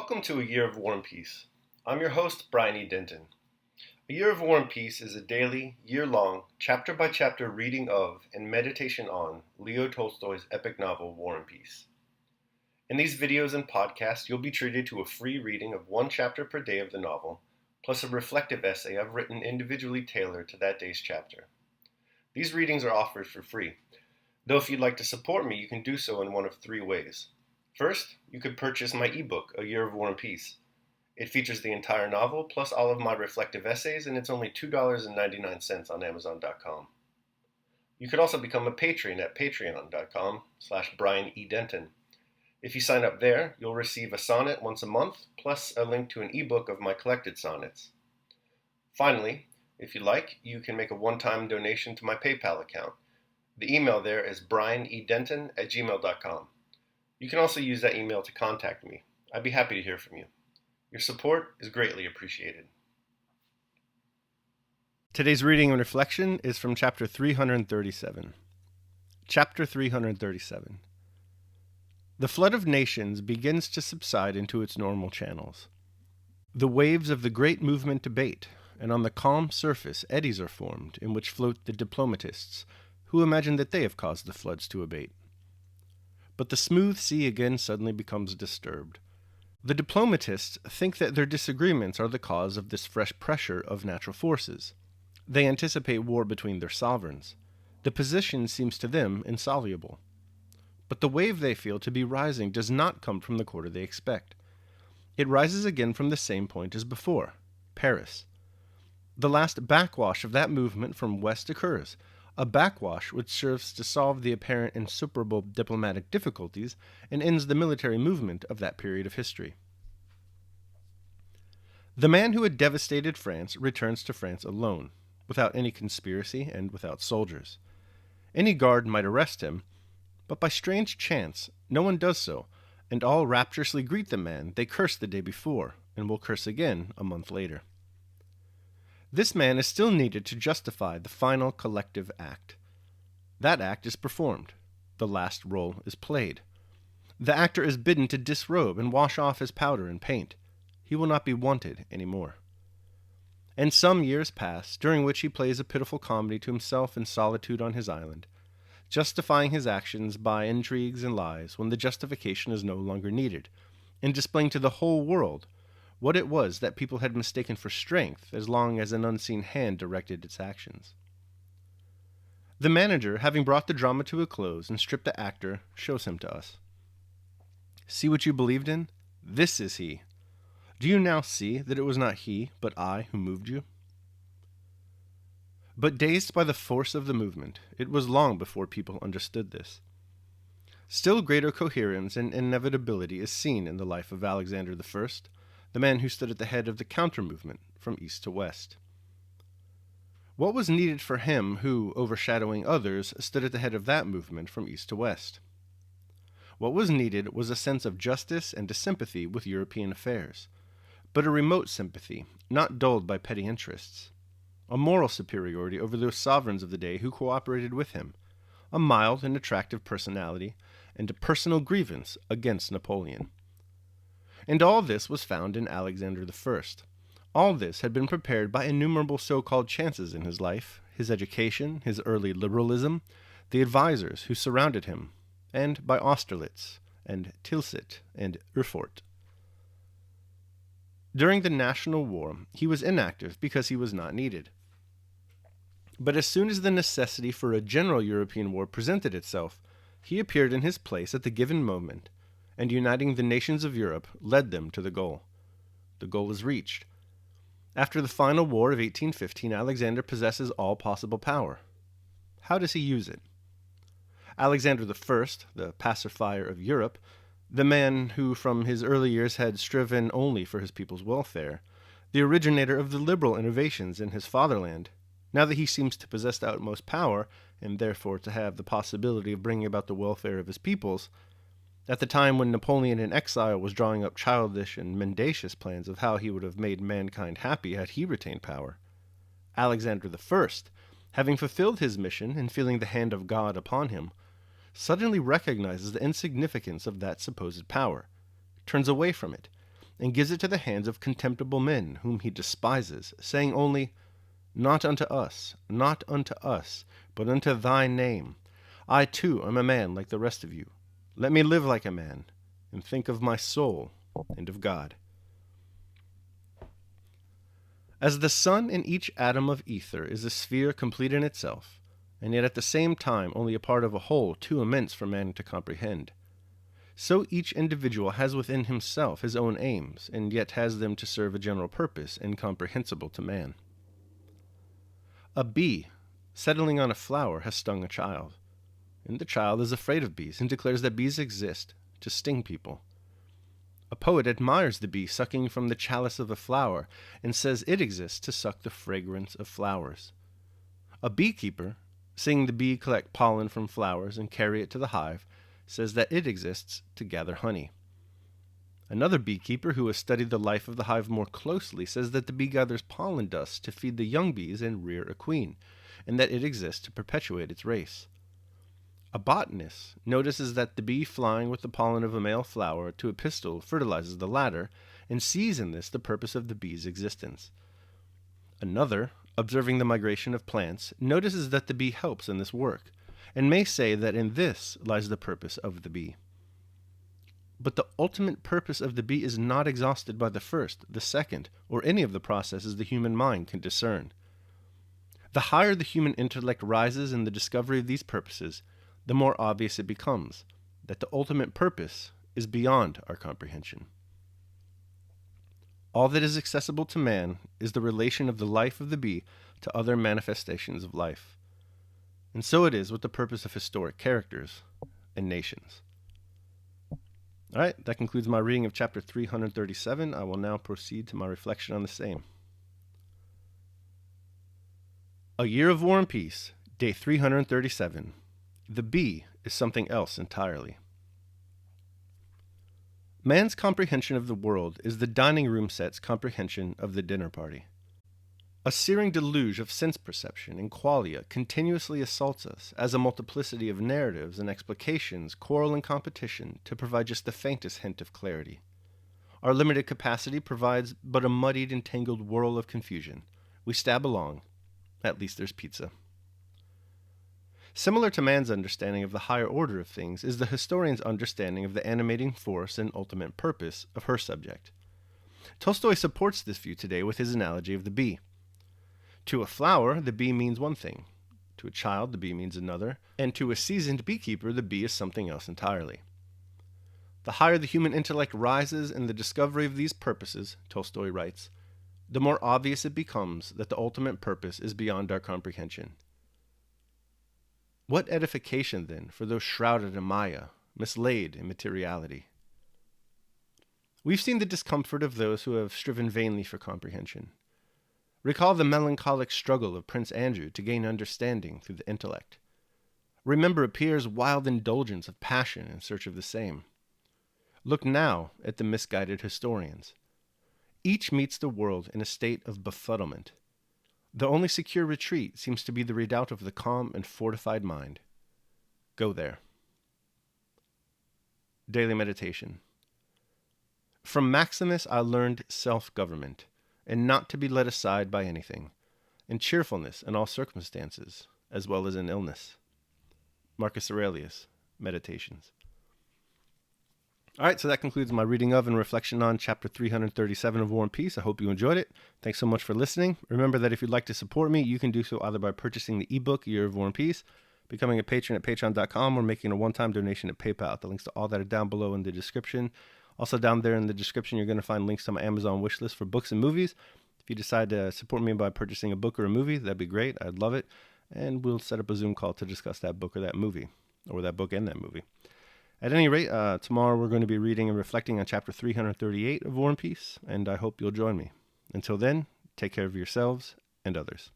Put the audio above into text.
Welcome to A Year of War and Peace. I'm your host, Brian E. Denton. A Year of War and Peace is a daily, year-long, chapter-by-chapter reading of and meditation on Leo Tolstoy's epic novel, War and Peace. In these videos and podcasts, you'll be treated to a free reading of one chapter per day of the novel, plus a reflective essay I've written individually tailored to that day's chapter. These readings are offered for free, though if you'd like to support me, you can do so in one of three ways. First, you could purchase my ebook, A Year of War and Peace. It features the entire novel, plus all of my reflective essays, and it's only $2.99 on Amazon.com. You could also become a patron at patreon.com/Brian E. Denton. If you sign up there, you'll receive a sonnet once a month, plus a link to an ebook of my collected sonnets. Finally, if you like, you can make a one-time donation to my PayPal account. The email there is brianedenton@gmail.com. You can also use that email to contact me. I'd be happy to hear from you. Your support is greatly appreciated. Today's reading and reflection is from chapter 337. Chapter 337. The flood of nations begins to subside into its normal channels. The waves of the great movement abate, and on the calm surface eddies are formed in which float the diplomatists, who imagine that they have caused the floods to abate. But the smooth sea again suddenly becomes disturbed. The diplomatists think that their disagreements are the cause of this fresh pressure of natural forces. They anticipate war between their sovereigns. The position seems to them insoluble. But the wave they feel to be rising does not come from the quarter they expect. It rises again from the same point as before, Paris. The last backwash of that movement from west occurs, a backwash which serves to solve the apparent insuperable diplomatic difficulties and ends the military movement of that period of history. The man who had devastated France returns to France alone, without any conspiracy and without soldiers. Any guard might arrest him, but by strange chance no one does so, and all rapturously greet the man they cursed the day before, and will curse again a month later. This man is still needed to justify the final collective act. That act is performed. The last role is played. The actor is bidden to disrobe and wash off his powder and paint. He will not be wanted any more. And some years pass, during which he plays a pitiful comedy to himself in solitude on his island, justifying his actions by intrigues and lies when the justification is no longer needed, and displaying to the whole world what it was that people had mistaken for strength as long as an unseen hand directed its actions. The manager, having brought the drama to a close and stripped the actor, shows him to us. See what you believed in? This is he. Do you now see that it was not he, but I, who moved you? But dazed by the force of the movement, it was long before people understood this. Still greater coherence and inevitability is seen in the life of Alexander I, the man who stood at the head of the counter-movement from east to west. What was needed for him who, overshadowing others, stood at the head of that movement from east to west? What was needed was a sense of justice and a sympathy with European affairs, but a remote sympathy, not dulled by petty interests. A moral superiority over those sovereigns of the day who cooperated with him, a mild and attractive personality, and a personal grievance against Napoleon. And all this was found in Alexander I. All this had been prepared by innumerable so-called chances in his life, his education, his early liberalism, the advisers who surrounded him, and by Austerlitz, and Tilsit, and Erfurt. During the National War, he was inactive because he was not needed. But as soon as the necessity for a general European war presented itself, he appeared in his place at the given moment, and uniting the nations of Europe led them to the goal. The goal is reached. After the final war of 1815, Alexander possesses all possible power. How does he use it? Alexander I, the pacifier of Europe, the man who from his early years had striven only for his people's welfare, the originator of the liberal innovations in his fatherland, now that he seems to possess the utmost power, and therefore to have the possibility of bringing about the welfare of his peoples, at the time when Napoleon in exile was drawing up childish and mendacious plans of how he would have made mankind happy had he retained power, Alexander I, having fulfilled his mission and feeling the hand of God upon him, suddenly recognizes the insignificance of that supposed power, turns away from it, and gives it to the hands of contemptible men, whom he despises, saying only, Not unto us, not unto us, but unto thy name. I too am a man like the rest of you. Let me live like a man, and think of my soul and of God. As the sun in each atom of ether is a sphere complete in itself, and yet at the same time only a part of a whole too immense for man to comprehend, so each individual has within himself his own aims, and yet has them to serve a general purpose incomprehensible to man. A bee, settling on a flower, has stung a child, and the child is afraid of bees and declares that bees exist to sting people. A poet admires the bee sucking from the chalice of a flower and says it exists to suck the fragrance of flowers. A beekeeper, seeing the bee collect pollen from flowers and carry it to the hive, says that it exists to gather honey. Another beekeeper who has studied the life of the hive more closely says that the bee gathers pollen dust to feed the young bees and rear a queen, and that it exists to perpetuate its race. A botanist notices that the bee flying with the pollen of a male flower to a pistil fertilizes the latter, and sees in this the purpose of the bee's existence. Another, observing the migration of plants, notices that the bee helps in this work, and may say that in this lies the purpose of the bee. But the ultimate purpose of the bee is not exhausted by the first, the second, or any of the processes the human mind can discern. The higher the human intellect rises in the discovery of these purposes, the more obvious it becomes that the ultimate purpose is beyond our comprehension. All that is accessible to man is the relation of the life of the bee to other manifestations of life. And so it is with the purpose of historic characters and nations. All right, that concludes my reading of chapter 337. I will now proceed to my reflection on the same. A Year of War and Peace, day 337. The bee is something else entirely. Man's comprehension of the world is the dining room set's comprehension of the dinner party. A searing deluge of sense perception and qualia continuously assaults us, as a multiplicity of narratives and explications quarrel in competition to provide just the faintest hint of clarity. Our limited capacity provides but a muddied and tangled whirl of confusion. We stab along. At least there's pizza. Similar to man's understanding of the higher order of things is the historian's understanding of the animating force and ultimate purpose of her subject. Tolstoy supports this view today with his analogy of the bee. To a flower, the bee means one thing. To a child, the bee means another. And to a seasoned beekeeper, the bee is something else entirely. The higher the human intellect rises in the discovery of these purposes, Tolstoy writes, the more obvious it becomes that the ultimate purpose is beyond our comprehension. What edification, then, for those shrouded in Maya, mislaid in materiality? We've seen the discomfort of those who have striven vainly for comprehension. Recall the melancholic struggle of Prince Andrew to gain understanding through the intellect. Remember Pierre's wild indulgence of passion in search of the same. Look now at the misguided historians. Each meets the world in a state of befuddlement. The only secure retreat seems to be the redoubt of the calm and fortified mind. Go there. Daily Meditation. From Maximus I learned self-government, and not to be led aside by anything, and cheerfulness in all circumstances, as well as in illness. Marcus Aurelius, Meditations. All right, so that concludes my reading of and reflection on chapter 337 of War and Peace. I hope you enjoyed it. Thanks so much for listening. Remember that if you'd like to support me, you can do so either by purchasing the ebook, Year of War and Peace, becoming a patron at patreon.com, or making a one-time donation at PayPal. The links to all that are down below in the description. Also down there in the description, you're going to find links to my Amazon wishlist for books and movies. If you decide to support me by purchasing a book or a movie, that'd be great. I'd love it. And we'll set up a Zoom call to discuss that book or that movie, or that book and that movie. At any rate, tomorrow we're going to be reading and reflecting on chapter 338 of War and Peace, and I hope you'll join me. Until then, take care of yourselves and others.